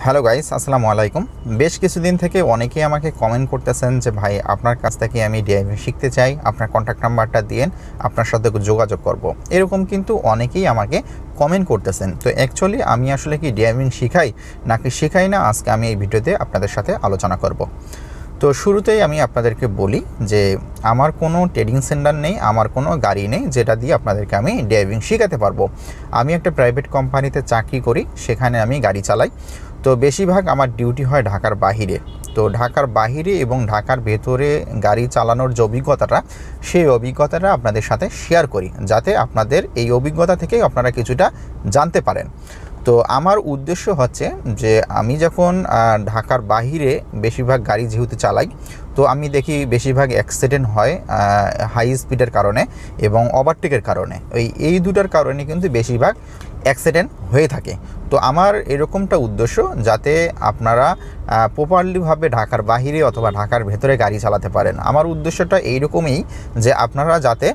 Hello guys, আসসালামু আলাইকুম। বেশ কিছুদিন থেকে অনেকেই আমাকে কমেন্ট করতেছেন যে ভাই আপনার কাছ থেকে আমি ড্রাইভিং শিখতে চাই, আপনার কন্ট্যাক্ট নাম্বারটা দিয়েন, আপনার সাথে যোগাযোগ করব। এরকম কিন্তু অনেকেই আমাকে কমেন্ট করতেছেন। তো অ্যাকচুয়ালি আমি আসলে কি ড্রাইভিং শিখাই নাকি শেখাই না, আজকে আমি এই ভিডিওতে আপনাদের সাথে আলোচনা করব। তো শুরুতেই আমি আপনাদেরকে বলি যে আমার কোনো ট্রেডিং সেন্টার নেই, আমার কোনো গাড়ি নেই যেটা দিয়ে আপনাদেরকে আমি ড্রাইভিং শেখাতে পারবো। আমি একটা প্রাইভেট কোম্পানিতে চাকরি করি, সেখানে আমি গাড়ি চালাই। তো বেশিরভাগ আমার ডিউটি হয় ঢাকার বাহিরে। তো ঢাকার বাহিরে এবং ঢাকার ভেতরে গাড়ি চালানোর যে অভিজ্ঞতাটা, সেই অভিজ্ঞতাটা আপনাদের সাথে শেয়ার করি, যাতে আপনাদের এই অভিজ্ঞতা থেকেই আপনারা কিছুটা জানতে পারেন। তো আমার উদ্দেশ্য হচ্ছে যে আমি যখন ঢাকার বাহিরে বেশিরভাগ গাড়ি যেহেতু চালাই, তো আমি দেখি বেশিরভাগ অ্যাক্সিডেন্ট হয় হাই স্পিডের কারণে এবং ওভারটেকের কারণে। এই দুটার কারণে কিন্তু বেশিরভাগ অ্যাক্সিডেন্ট হয়ে থাকে। তো আমার এরকমটা উদ্দেশ্য যাতে আপনারা প্রপারলিভাবে ঢাকার বাহিরে অথবা ঢাকার ভেতরে গাড়ি চালাতে পারেন। আমার উদ্দেশ্যটা এইরকমই যে আপনারা যাতে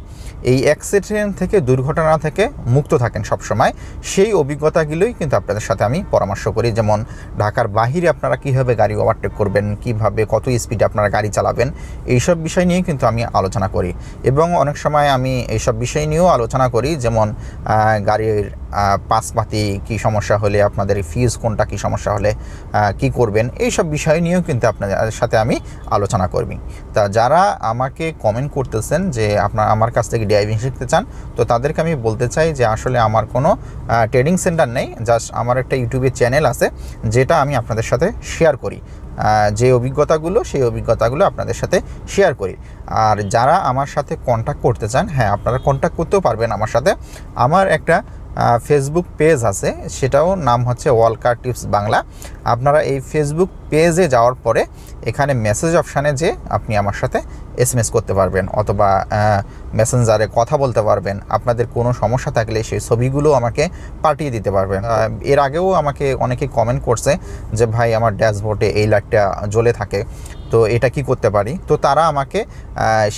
এই অ্যাক্সিডেন্ট থেকে, দুর্ঘটনা থেকে মুক্ত থাকেন সবসময়। সেই অভিজ্ঞতাগুলোই কিন্তু আপনাদের সাথে আমি পরামর্শ করি। যেমন ঢাকার বাহিরে আপনারা কীভাবে গাড়ি ওভারটেক করবেন, কীভাবে কত স্পিডে আপনারা গাড়ি চালাবেন, এইসব বিষয় নিয়ে কিন্তু আমি আলোচনা করি। এবং অনেক সময় আমি এইসব বিষয় নিয়েও আলোচনা করি, যেমন গাড়ির পাসপাতি কী সমস্যা হলে, আপনাদের ফিউজ কোনটা কী সমস্যা হলে কি করবেন, এইসব বিষয় নিয়েও কিন্তু আপনাদের সাথে আমি আলোচনা করবি। তা যারা আমাকে কমেন্ট করতেছেন যে আমার কাছ থেকে ড্রাইভিং শিখতে চান, তো তাদেরকে আমি বলতে চাই যে আসলে আমার কোনো ট্রেডিং সেন্টার নেই, জাস্ট আমার একটা ইউটিউবে চ্যানেল আছে যেটা আমি আপনাদের সাথে শেয়ার করি। যে অভিজ্ঞতাগুলো, সেই অভিজ্ঞতাগুলো আপনাদের সাথে শেয়ার করি। আর যারা আমার সাথে কন্ট্যাক্ট করতে চান, হ্যাঁ আপনারা কন্ট্যাক্ট করতেও পারবেন আমার সাথে। আমার একটা ফেসবুক পেজ আছে, সেটাও নাম হচ্ছে ওয়ালকার টিপস বাংলা। আপনারা এই ফেসবুক পেজে যাওয়ার পরে এখানে মেসেজ অপশানে যে আপনি আমার সাথে SMS করতে পারবেন অথবা মেসেঞ্জারে কথা বলতে পারবেন। আপনাদের কোনো সমস্যা থাকলে সেই ছবিগুলো আমাকে পাঠিয়ে দিতে পারবেন। এর আগেও আমাকে অনেকে কমেন্ট করছে যে ভাই আমার ড্যাশবোর্ডে এই লাইটটা জ্বলে থাকে, তো এটা কি করতে পারি। তো তারা আমাকে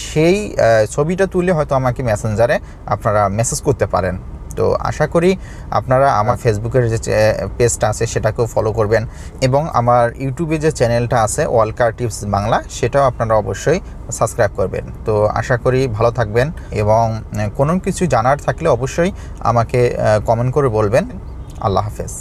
সেই ছবিটা তুলে হয়তো আমাকে মেসেঞ্জারে আপনারা মেসেজ করতে পারেন। তো আশা করি আপনারা আমার ফেসবুকের যে পেজটা আছে সেটাকেও ফলো করবেন এবং আমার ইউটিউবে যে চ্যানেলটা আছে ওয়ালকার টিপস বাংলা, সেটাও আপনারা অবশ্যই সাবস্ক্রাইব করবেন। তো আশা করি ভালো থাকবেন এবং কোনো কিছু জানার থাকলে অবশ্যই আমাকে কমেন্ট করে বলবেন। আল্লাহ হাফেজ।